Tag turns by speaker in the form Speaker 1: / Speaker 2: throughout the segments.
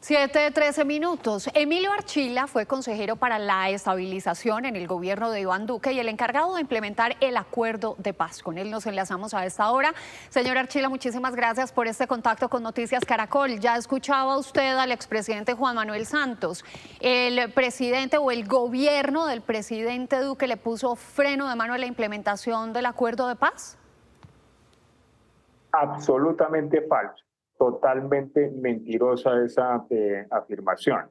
Speaker 1: 7:13. Emilio Archila fue consejero para la estabilización en el gobierno de Iván Duque y el encargado de implementar el acuerdo de paz. Con él nos enlazamos a esta hora. Señor Archila, muchísimas gracias por este contacto con Noticias Caracol. Ya escuchaba usted al expresidente Juan Manuel Santos. El presidente o el gobierno del presidente Duque le puso freno de mano a la implementación del acuerdo de paz.
Speaker 2: Absolutamente falso, totalmente mentirosa esa afirmación.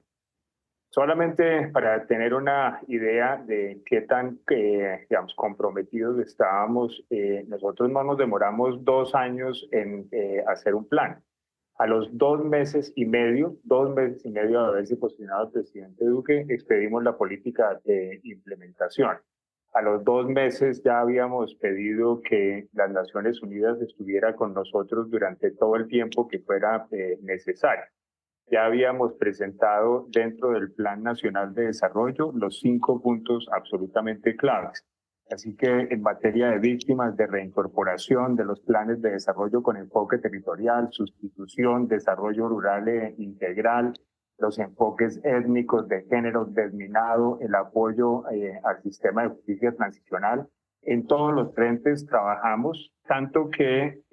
Speaker 2: Solamente para tener una idea de qué tan digamos, comprometidos estábamos, nosotros no nos demoramos 2 años en hacer un plan. A los 2 meses y medio de haberse posicionado el presidente Duque, expedimos la política de implementación. A los 2 meses ya habíamos pedido que las Naciones Unidas estuviera con nosotros durante todo el tiempo que fuera necesario. Ya habíamos presentado dentro del Plan Nacional de Desarrollo los 5 puntos absolutamente claves. Así que en materia de víctimas, de reincorporación, de los planes de desarrollo con enfoque territorial, sustitución, desarrollo rural e integral, los enfoques étnicos, de género, desminado, el apoyo al sistema de justicia transicional. En todos los frentes trabajamos, tanto que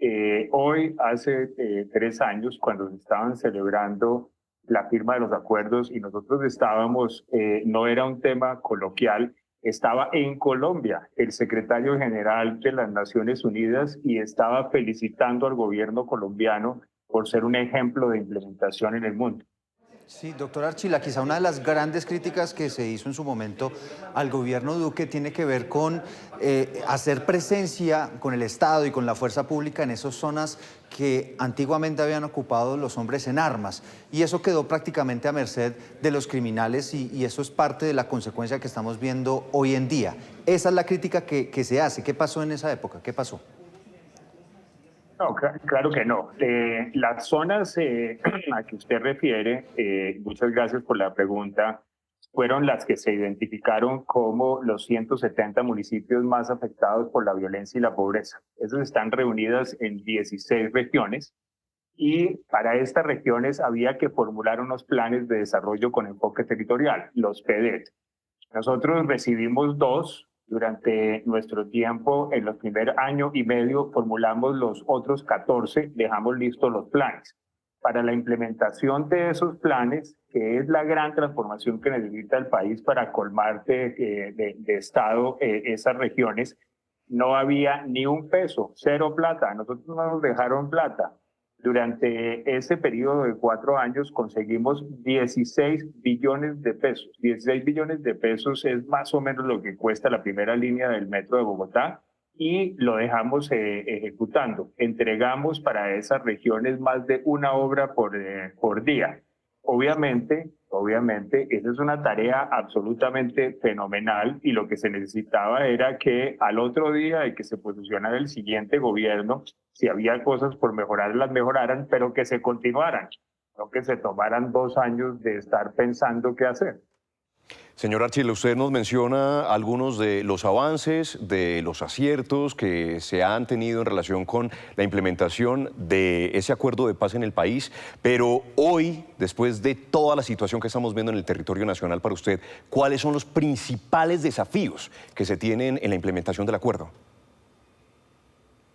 Speaker 2: hoy, hace 3 años, cuando se estaban celebrando la firma de los acuerdos y nosotros estábamos, no era un tema coloquial, estaba en Colombia el secretario general de las Naciones Unidas y estaba felicitando al gobierno colombiano por ser un ejemplo de implementación en el mundo.
Speaker 3: Sí, doctor Archila, quizá una de las grandes críticas que se hizo en su momento al gobierno Duque tiene que ver con hacer presencia con el Estado y con la fuerza pública en esas zonas que antiguamente habían ocupado los hombres en armas. Y eso quedó prácticamente a merced de los criminales y eso es parte de la consecuencia que estamos viendo hoy en día. Esa es la crítica que se hace. ¿Qué pasó en esa época? ¿Qué pasó?
Speaker 2: No, claro que no. Las zonas a que usted refiere, muchas gracias por la pregunta, fueron las que se identificaron como los 170 municipios más afectados por la violencia y la pobreza. Esas están reunidas en 16 regiones y para estas regiones había que formular unos planes de desarrollo con enfoque territorial, los PEDET. Nosotros recibimos 2. Durante nuestro tiempo, en los primer año y medio, formulamos los otros 14, dejamos listos los planes. Para la implementación de esos planes, que es la gran transformación que necesita el país para colmar de Estado esas regiones, no había ni un peso, 0 plata. A nosotros no nos dejaron plata. Durante ese periodo de 4 años conseguimos 16 billones de pesos. 16 billones de pesos es más o menos lo que cuesta la primera línea del metro de Bogotá y lo dejamos ejecutando. Entregamos para esas regiones más de una obra por día. Obviamente, esa es una tarea absolutamente fenomenal y lo que se necesitaba era que al otro día de que se posicionara el siguiente gobierno, si había cosas por mejorar, las mejoraran, pero que se continuaran, no que se tomaran 2 años de estar pensando qué hacer.
Speaker 4: Señor Archila, usted nos menciona algunos de los avances, de los aciertos que se han tenido en relación con la implementación de ese acuerdo de paz en el país, pero hoy, después de toda la situación que estamos viendo en el territorio nacional para usted, ¿cuáles son los principales desafíos que se tienen en la implementación del acuerdo?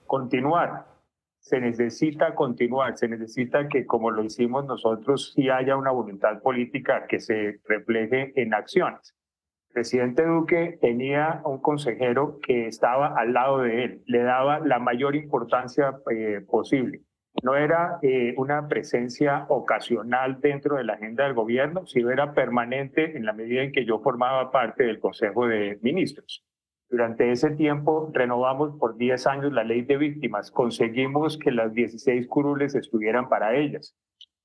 Speaker 2: Continuar. Se necesita continuar, se necesita que, como lo hicimos nosotros, sí haya una voluntad política que se refleje en acciones. El presidente Duque tenía un consejero que estaba al lado de él, le daba la mayor importancia posible. No era una presencia ocasional dentro de la agenda del gobierno, sino era permanente en la medida en que yo formaba parte del Consejo de Ministros. Durante ese tiempo renovamos por 10 años la ley de víctimas, conseguimos que las 16 curules estuvieran para ellas.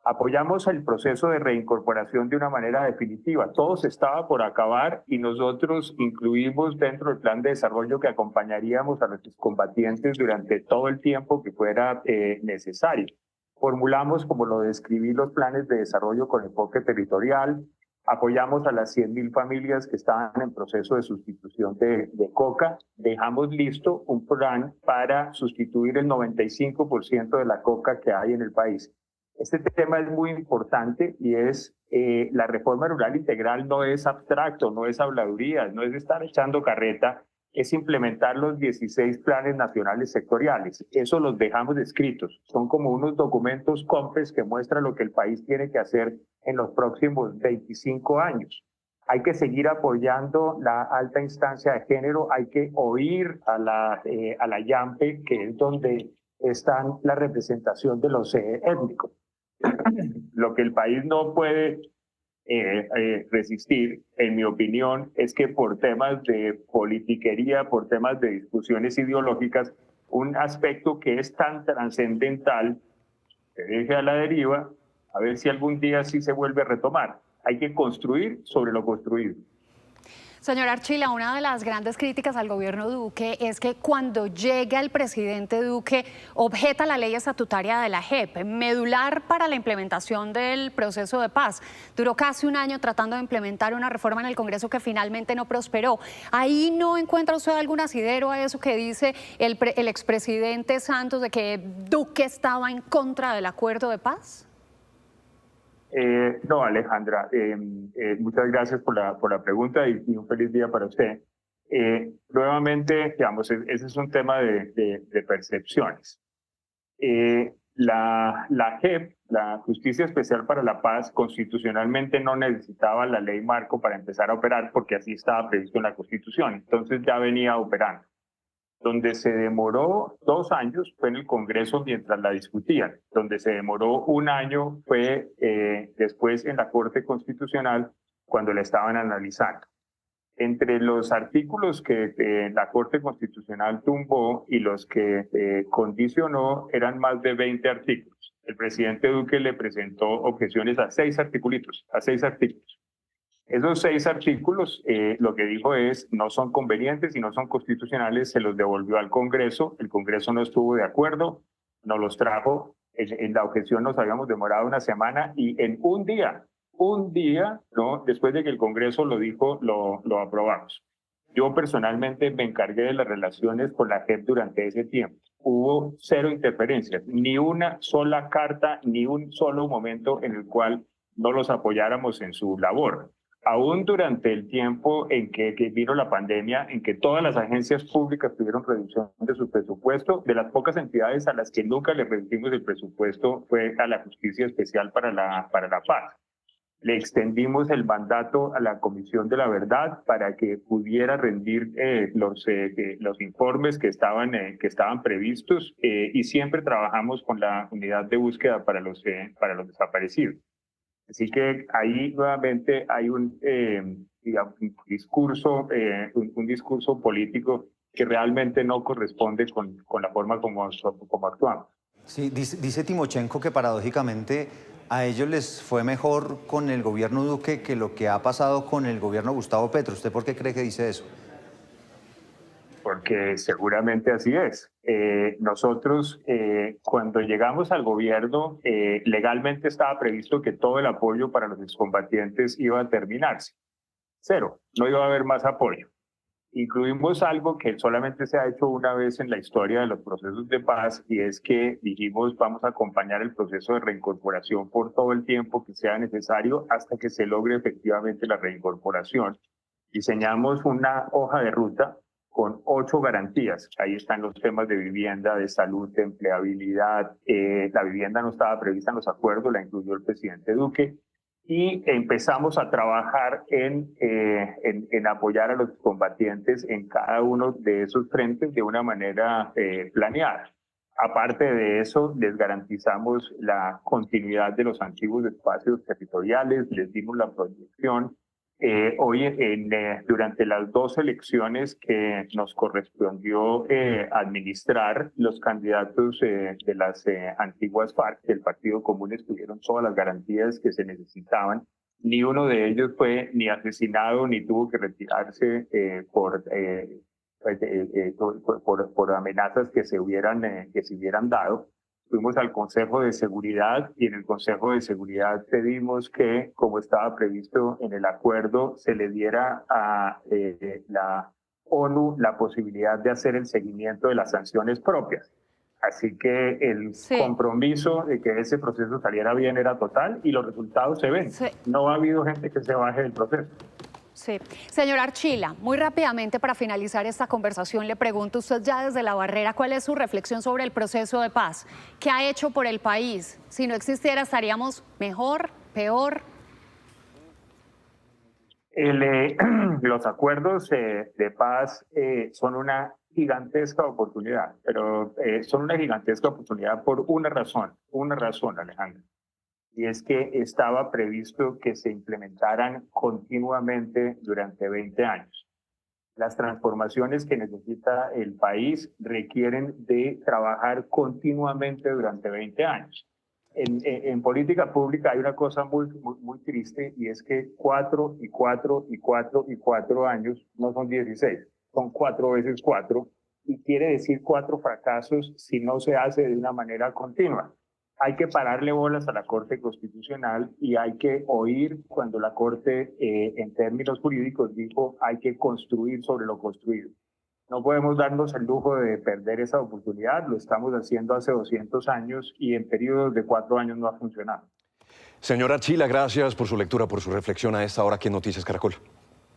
Speaker 2: Apoyamos el proceso de reincorporación de una manera definitiva. Todo se estaba por acabar y nosotros incluimos dentro del plan de desarrollo que acompañaríamos a nuestros combatientes durante todo el tiempo que fuera necesario. Formulamos, como lo describí, los planes de desarrollo con enfoque territorial. Apoyamos a las 100.000 familias que estaban en proceso de sustitución de coca. Dejamos listo un plan para sustituir el 95% de la coca que hay en el país. Este tema es muy importante y es la reforma rural integral no es abstracto, no es habladuría, no es estar echando carreta, es implementar los 16 planes nacionales sectoriales. Eso los dejamos escritos. Son como unos documentos COMPES que muestran lo que el país tiene que hacer en los próximos 25 años. Hay que seguir apoyando la alta instancia de género, hay que oír a la YAMPE, que es donde está la representación de los étnicos. Lo que el país no puede resistir, en mi opinión, es que por temas de politiquería, por temas de discusiones ideológicas, un aspecto que es tan trascendental se deje a la deriva, a ver si algún día sí se vuelve a retomar. Hay que construir sobre lo construido.
Speaker 1: Señor Archila, una de las grandes críticas al gobierno Duque es que cuando llega el presidente Duque objeta la ley estatutaria de la JEP, medular para la implementación del proceso de paz. Duró casi un año tratando de implementar una reforma en el Congreso que finalmente no prosperó. ¿Ahí no encuentra usted algún asidero a eso que dice el expresidente Santos de que Duque estaba en contra del acuerdo de paz?
Speaker 2: No, Alejandra, muchas gracias por la pregunta y un feliz día para usted. Nuevamente, digamos, ese es un tema de percepciones. La JEP, la Justicia Especial para la Paz, constitucionalmente no necesitaba la ley marco para empezar a operar porque así estaba previsto en la Constitución. Entonces ya venía operando. Donde se demoró 2 años fue en el Congreso mientras la discutían. Donde se demoró 1 año fue después en la Corte Constitucional cuando la estaban analizando. Entre los artículos que la Corte Constitucional tumbó y los que condicionó eran más de 20 artículos. El presidente Duque le presentó objeciones a 6 artículos. Esos 6 artículos, lo que dijo es, no son convenientes y no son constitucionales, se los devolvió al Congreso, el Congreso no estuvo de acuerdo, no los trajo, en la objeción nos habíamos demorado 1 semana y en un día, ¿no? Después de que el Congreso lo dijo, lo aprobamos. Yo personalmente me encargué de las relaciones con la JEP durante ese tiempo. Hubo 0 interferencias, ni una sola carta, ni un solo momento en el cual no los apoyáramos en su labor. Aún durante el tiempo en que vino la pandemia, en que todas las agencias públicas tuvieron reducción de su presupuesto, de las pocas entidades a las que nunca le reducimos el presupuesto fue a la Justicia Especial para la Paz. Le extendimos el mandato a la Comisión de la Verdad para que pudiera rendir los informes que estaban previstos y siempre trabajamos con la unidad de búsqueda para los desaparecidos. Así que ahí nuevamente hay un discurso político que realmente no corresponde con la forma como actuamos.
Speaker 3: Sí, dice Timochenko que paradójicamente a ellos les fue mejor con el gobierno Duque que lo que ha pasado con el gobierno Gustavo Petro. ¿Usted por qué cree que dice eso?
Speaker 2: Porque seguramente así es. Nosotros, cuando llegamos al gobierno, legalmente estaba previsto que todo el apoyo para los excombatientes iba a terminarse. 0, no iba a haber más apoyo. Incluimos algo que solamente se ha hecho una vez en la historia de los procesos de paz y es que dijimos vamos a acompañar el proceso de reincorporación por todo el tiempo que sea necesario hasta que se logre efectivamente la reincorporación. Diseñamos una hoja de ruta con 8 garantías. Ahí están los temas de vivienda, de salud, de empleabilidad. La vivienda no estaba prevista en los acuerdos, la incluyó el presidente Duque. Y empezamos a trabajar en apoyar a los combatientes en cada uno de esos frentes de una manera planeada. Aparte de eso, les garantizamos la continuidad de los antiguos espacios territoriales, les dimos la proyección. Hoy, durante las 2 elecciones que nos correspondió administrar, los candidatos de las antiguas FARC del Partido Común tuvieron todas las garantías que se necesitaban. Ni uno de ellos fue ni asesinado ni tuvo que retirarse por amenazas que se hubieran dado. Fuimos al Consejo de Seguridad y en el Consejo de Seguridad pedimos que, como estaba previsto en el acuerdo, se le diera a la ONU la posibilidad de hacer el seguimiento de las sanciones propias. Así que el
Speaker 1: Sí.
Speaker 2: compromiso de que ese proceso saliera bien era total y los resultados se ven.
Speaker 1: Sí.
Speaker 2: No ha habido gente que se baje del proceso.
Speaker 1: Sí. Señor Archila, muy rápidamente para finalizar esta conversación le pregunto, usted ya desde la barrera, ¿cuál es su reflexión sobre el proceso de paz? ¿Qué ha hecho por el país? Si no existiera, ¿estaríamos mejor, peor?
Speaker 2: Los acuerdos de paz son una gigantesca oportunidad, pero son una gigantesca oportunidad por una razón, Alejandro. Y es que estaba previsto que se implementaran continuamente durante 20 años. Las transformaciones que necesita el país requieren de trabajar continuamente durante 20 años. En política pública hay una cosa muy triste y es que 4 y 4 y 4 y 4 años no son 16, son 4 veces 4 y quiere decir 4 fracasos si no se hace de una manera continua. Hay que pararle bolas a la Corte Constitucional y hay que oír cuando la Corte, en términos jurídicos, dijo hay que construir sobre lo construido. No podemos darnos el lujo de perder esa oportunidad, lo estamos haciendo hace 200 años y en periodos de 4 años no ha funcionado.
Speaker 4: Señor Archila, gracias por su lectura, por su reflexión a esta hora aquí en Noticias Caracol.